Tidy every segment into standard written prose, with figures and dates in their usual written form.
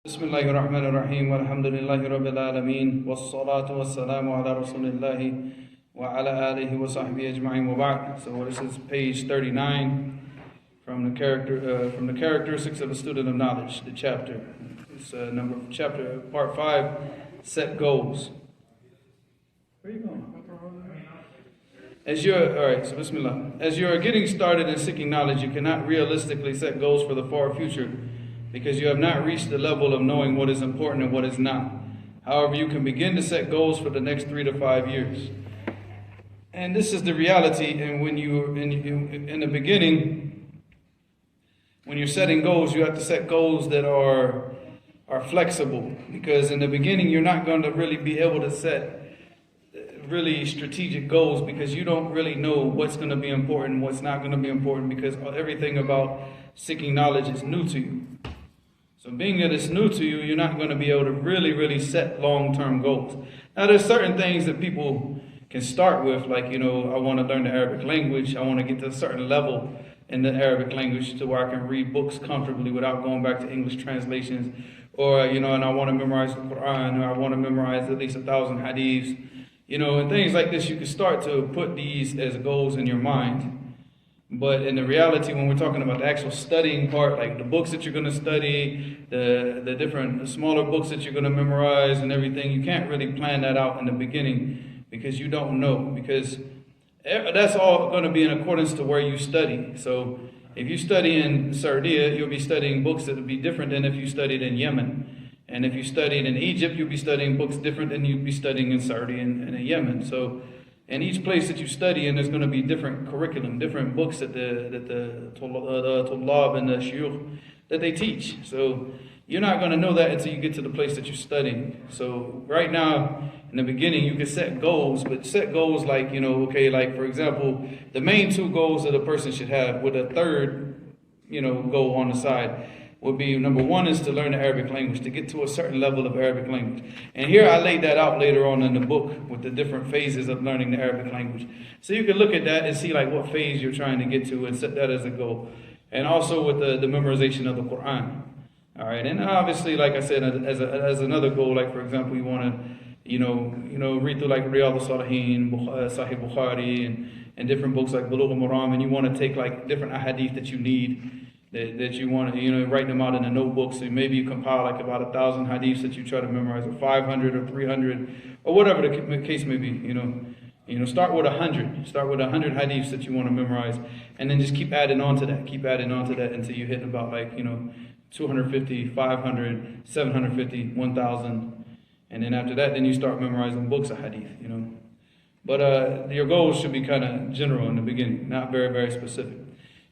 بسم الله الرحمن الرحيم والحمد لله رب العالمين والصلاة والسلام على رسول الله وعلى آله وصحبه أجمعين وبعد. So this is page 39 from the characteristics of a student of knowledge, the chapter. It's chapter part 5, set goals. Where are you going? Bismillah. As you are getting started in seeking knowledge, you cannot realistically set goals for the far future, because you have not reached the level of knowing what is important and what is not. However, you can begin to set goals for the next 3 to 5 years. And this is the reality. And when you in the beginning, when you're setting goals, you have to set goals that are flexible, because in the beginning you're not going to really be able to set really strategic goals, because you don't really know what's going to be important, what's not going to be important, because everything about seeking knowledge is new to you. So being that it's new to you, you're not going to be able to really set long-term goals. Now, there's certain things that people can start with, like, I want to learn the Arabic language. I want to get to a certain level in the Arabic language to where I can read books comfortably without going back to English translations. Or, and I want to memorize the Quran, or I want to memorize at least 1,000 hadiths. And things like this, you can start to put these as goals in your mind. But in the reality, when we're talking about the actual studying part, like the books that you're going to study, the different smaller books that you're going to memorize and everything, you can't really plan that out in the beginning, because you don't know. Because that's all going to be in accordance to where you study. So if you study in Saudi, you'll be studying books that will be different than if you studied in Yemen. And if you studied in Egypt, you'll be studying books different than you'd be studying in Saudi and in Yemen. So in each place that you study in, there's going to be different curriculum, different books that the Tullab and the Shuyukh that they teach. So you're not going to know that until you get to the place that you're studying. So right now, in the beginning, you can set goals, but set goals like, like for example, the main 2 goals that a person should have, with a third, goal on the side, would be, number 1 is to learn the Arabic language, to get to a certain level of Arabic language. And here I laid that out later on in the book with the different phases of learning the Arabic language. So you can look at that and see like what phase you're trying to get to and set that as a goal. And also with the memorization of the Quran. All right, and obviously, like I said, as another goal, like for example, you want to, read through like Riyadh al-Salihin, Sahih Bukhari, and different books like Bulugh al-Maram, and you want to take like different ahadith that you need, that you want to, write them out in a notebook. So maybe you compile like about 1,000 hadiths that you try to memorize, or 500 or 300, or whatever the case may be. Start with 100. Start with 100 hadiths that you want to memorize, and then just keep adding on to that. Keep adding on to that until you hit about 250, 500, 750, 1,000, and then after that, then you start memorizing books of hadith. But your goals should be kind of general in the beginning, not very, very specific.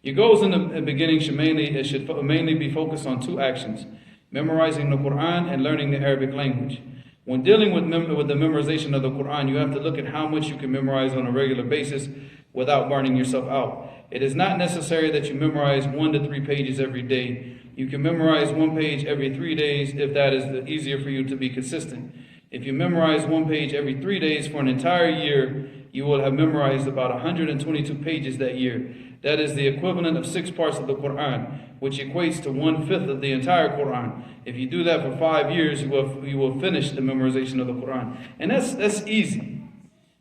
Your goals in the beginning should mainly be focused on 2 actions: memorizing the Quran and learning the Arabic language. When dealing with the memorization of the Quran, you have to look at how much you can memorize on a regular basis without burning yourself out. It is not necessary that you memorize 1 to 3 pages every day. You can memorize 1 page every 3 days if that is easier for you to be consistent. If you memorize 1 page every 3 days for an entire year, you will have memorized about 122 pages that year. That is the equivalent of 6 parts of the Quran, which equates to 1/5 of the entire Quran. If you do that for 5 years, you will finish the memorization of the Quran. And that's easy.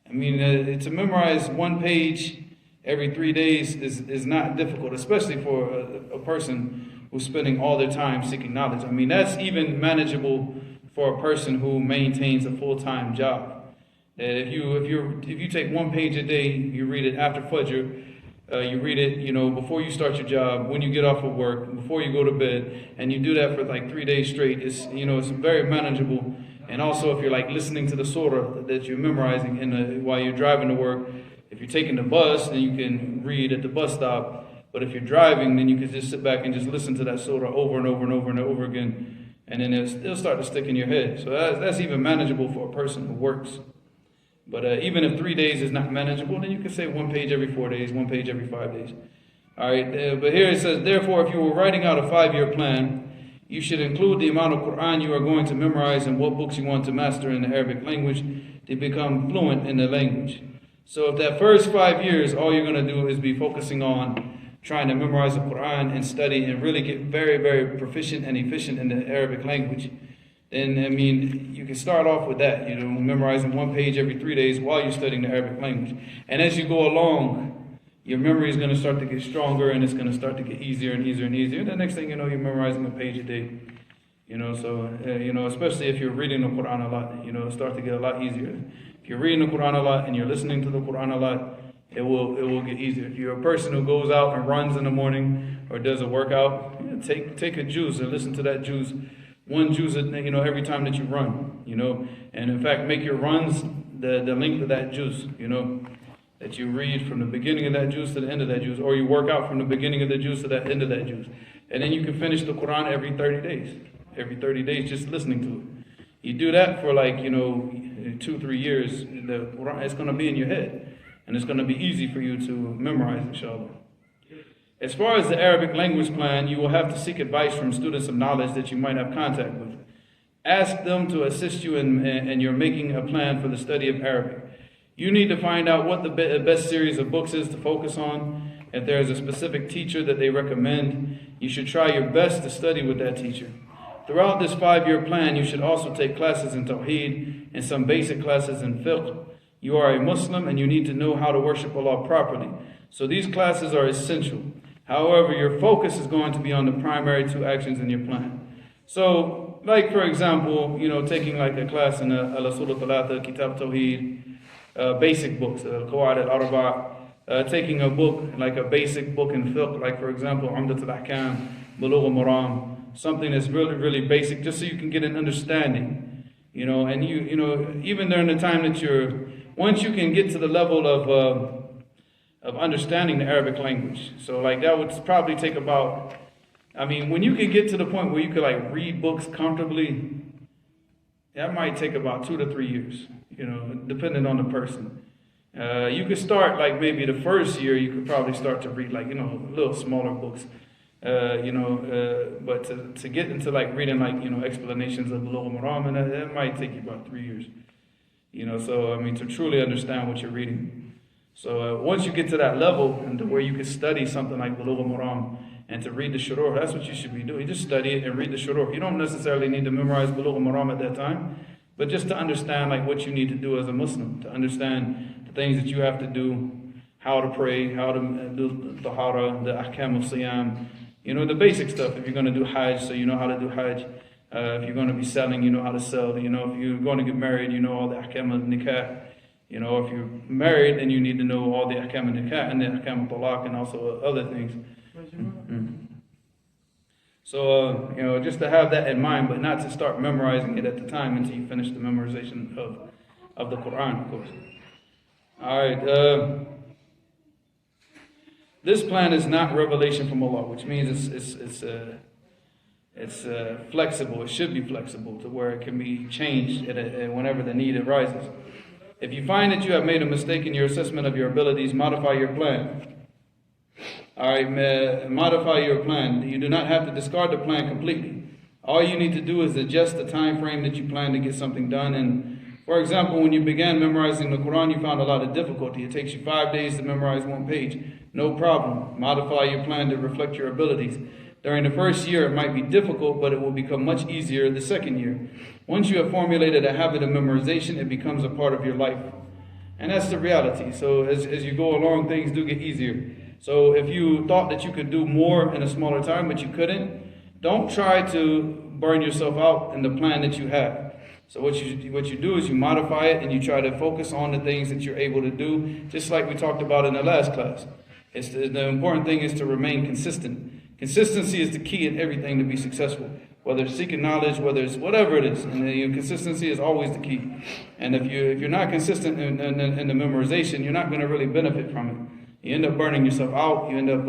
I mean, to memorize 1 page every 3 days is not difficult, especially for a person who's spending all their time seeking knowledge. I mean, that's even manageable for a person who maintains a full-time job. That if you take 1 page a day, you read it after Fajr, you read it, before you start your job, when you get off of work, before you go to bed, and you do that for like 3 days straight, it's very manageable. And also, if you're like listening to the surah that you're memorizing while you're driving to work, if you're taking the bus, then you can read at the bus stop. But if you're driving, then you can just sit back and just listen to that surah over and over and over and over again, and then it'll start to stick in your head. So that's even manageable for a person who works. But even if 3 days is not manageable, then you can say 1 page every 4 days, 1 page every 5 days. All right, but here it says, therefore, if you were writing out a 5-year plan, you should include the amount of Quran you are going to memorize and what books you want to master in the Arabic language to become fluent in the language. So if that first 5 years, all you're going to do is be focusing on trying to memorize the Quran and study and really get very, very proficient and efficient in the Arabic language, then, I mean, you can start off with that, you know, memorizing one page every 3 days while you're studying the Arabic language. And as you go along, your memory is going to start to get stronger, and it's going to start to get easier and easier and easier. The next thing you know, you're memorizing a page a day. You know, so, you know, especially if you're reading the Quran a lot, you know, it'll start to get a lot easier. If you're reading the Quran a lot and you're listening to the Quran a lot, it will get easier. If you're a person who goes out and runs in the morning or does a workout, take a juice and listen to that juice. One juice, you know, every time that you run, you know. And in fact, make your runs the length of that juice, you know. That you read from the beginning of that juice to the end of that juice. Or you work out from the beginning of the juice to the end of that juice. And then you can finish the Quran every 30 days. Every 30 days, just listening to it. You do that for like, you know, 2-3 years, the Quran, it's going to be in your head. And it's going to be easy for you to memorize, inshallah. As far as the Arabic language plan, you will have to seek advice from students of knowledge that you might have contact with. Ask them to assist you in your making a plan for the study of Arabic. You need to find out what the best series of books is to focus on. If there is a specific teacher that they recommend, you should try your best to study with that teacher. Throughout this 5-year plan, you should also take classes in Tawheed and some basic classes in Fiqh. You are a Muslim and you need to know how to worship Allah properly. So these classes are essential. However, your focus is going to be on the primary 2 actions in your plan. So, like for example, you know, taking like a class in Al-Usul al-Thalatha, Kitab Tawheed, basic books, Al-Qawaid al-Arba', taking a book, like a basic book in Fiqh, like for example, Umdat al-Ahkam, Bulugh al-Maram, something that's really, really basic, just so you can get an understanding, you know. And you know, even during the time that once you can get to the level of understanding the Arabic language, so like that would probably take about, I mean, when you can get to the point where you could like read books comfortably, that might take about 2 to 3 years, you know, depending on the person. You could start like maybe the first year, you could probably start to read like, you know, little smaller books. But to get into like reading like, you know, explanations of Bulugh al-Maram, and that might take you about 3 years. You know, so I mean, to truly understand what you're reading. So once you get to that level and to where you can study something like Bulugh al-Maram and to read the Shuruh, that's what you should be doing. You just study it and read the Shuruh. You don't necessarily need to memorize Bulugh al-Maram at that time, but just to understand like what you need to do as a Muslim, to understand the things that you have to do, how to pray, how to do the tahara, the ahkam of siyam. You know, the basic stuff. If you're going to do Hajj, so you know how to do Hajj. If you're going to be selling, you know how to sell. You know, if you're going to get married, you know all the ahkam of nikah. You know, if you're married, then you need to know all the ahkam of nikah and the ahkam of talaq and also other things. Mm-hmm. So, you know, just to have that in mind, but not to start memorizing it at the time until you finish the memorization of the Quran, of course. All right. This plan is not revelation from Allah, which means it's flexible. It should be flexible to where it can be changed whenever the need arises. If you find that you have made a mistake in your assessment of your abilities, modify your plan. All right, modify your plan. You do not have to discard the plan completely. All you need to do is adjust the time frame that you plan to get something done. And for example, when you began memorizing the Quran, you found a lot of difficulty. It takes you 5 days to memorize 1 page. No problem. Modify your plan to reflect your abilities. During the first year, it might be difficult, but it will become much easier the second year. Once you have formulated a habit of memorization, it becomes a part of your life. And that's the reality. So as you go along, things do get easier. So if you thought that you could do more in a smaller time, but you couldn't, don't try to burn yourself out in the plan that you have. So what you do is you modify it and you try to focus on the things that you're able to do, just like we talked about in the last class. The important thing is to remain consistent. Consistency is the key in everything to be successful. Whether it's seeking knowledge, whether it's whatever it is, and consistency is always the key. And if you're not consistent in the memorization, you're not going to really benefit from it. You end up burning yourself out. You end up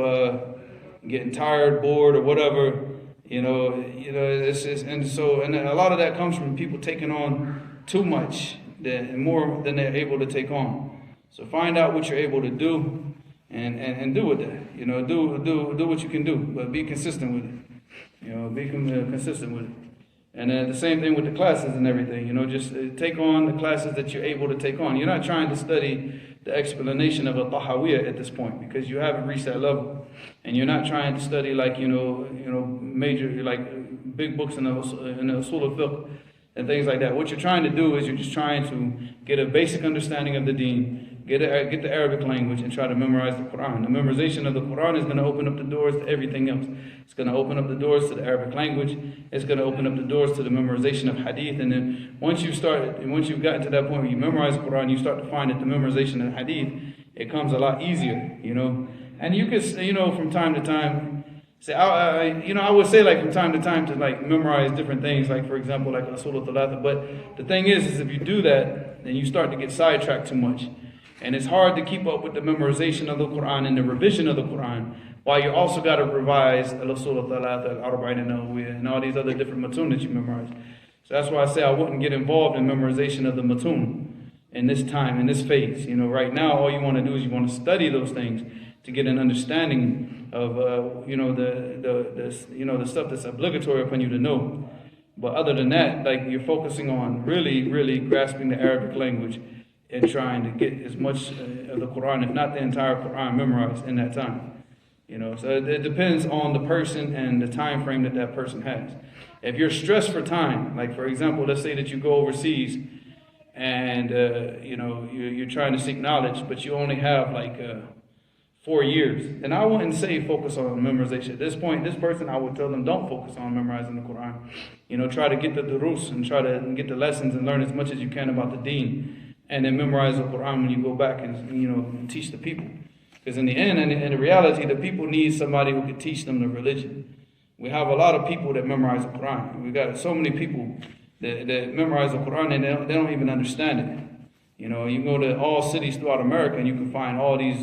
getting tired, bored, or whatever. And a lot of that comes from people taking on too much, more than they're able to take on. So find out what you're able to do. And do with that, do what you can do, but be consistent with it. Be consistent with it. And the same thing with the classes and everything, just take on the classes that you're able to take on. You're not trying to study the explanation of a tahawiyah at this point because you haven't reached that level. And you're not trying to study like, major, like big books in the usul al-fiqh and things like that. What you're trying to do is you're just trying to get a basic understanding of the deen, get the Arabic language, and try to memorize the Quran. The memorization of the Quran is going to open up the doors to everything else. It's going to open up the doors to the Arabic language. It's going to open up the doors to the memorization of hadith. And then once you've gotten to that point where you memorize the Quran, you start to find that the memorization of hadith, it comes a lot easier, And you could, from time to time, say, I would say like from time to time to like memorize different things, like for example, like Usul al-Thalatha. But the thing is if you do that, then you start to get sidetracked too much. And it's hard to keep up with the memorization of the Quran and the revision of the Quran, while you also got to revise al-Usul al-Thalatha, al-Arba'in an-Nawawiyah, and all these other different matun that you memorize. So that's why I say I wouldn't get involved in memorization of the matun in this time, in this phase. Right now, all you want to do is you want to study those things to get an understanding of, the stuff that's obligatory upon you to know. But other than that, like you're focusing on really, really grasping the Arabic language and trying to get as much of the Quran, if not the entire Quran, memorized in that time. So it depends on the person and the time frame that person has. If you're stressed for time, like for example, let's say that you go overseas and you're trying to seek knowledge, but you only have like 4 years. And I wouldn't say focus on memorization. At this point, this person, I would tell them don't focus on memorizing the Quran. Try to get the durus and try to get the lessons and learn as much as you can about the deen. And then memorize the Quran when you go back and teach the people. Because in the end, and in the reality, the people need somebody who can teach them the religion. We have a lot of people that memorize the Quran. We got so many people that memorize the Quran and they don't even understand it. You go to all cities throughout America and you can find all these,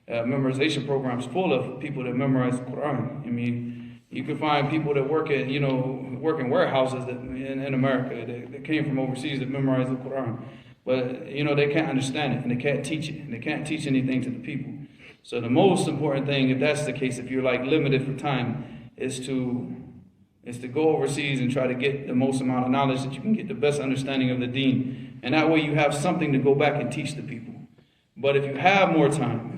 memorization programs full of people that memorize the Quran. I mean, you can find people that work in warehouses in America that came from overseas that memorize the Quran. But, they can't understand it and they can't teach it and they can't teach anything to the people. So the most important thing, if that's the case, if you're like limited for time, is to go overseas and try to get the most amount of knowledge that you can get, the best understanding of the deen. And that way you have something to go back and teach the people. But if you have more time,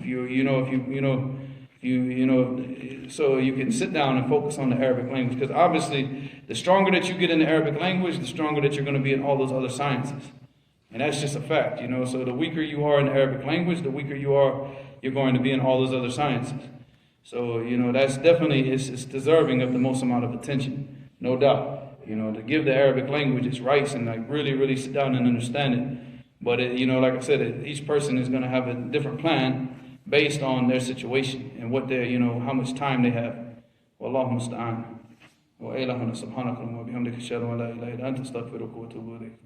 so you can sit down and focus on the Arabic language. Because obviously, the stronger that you get in the Arabic language, the stronger that you're going to be in all those other sciences. And that's just a fact, So the weaker you are in the Arabic language, the weaker you're going to be in all those other sciences. So, that's definitely, it's deserving of the most amount of attention, no doubt. To give the Arabic language its rights and like really, really sit down and understand it. But, like I said, each person is going to have a different plan based on their situation and what they're, how much time they have. Wallahu musta'an. Wa ilahuna subhanaka wa bihamdika ashhadu an la ilaha illa anta astaghfiruka wa atubu ilayk.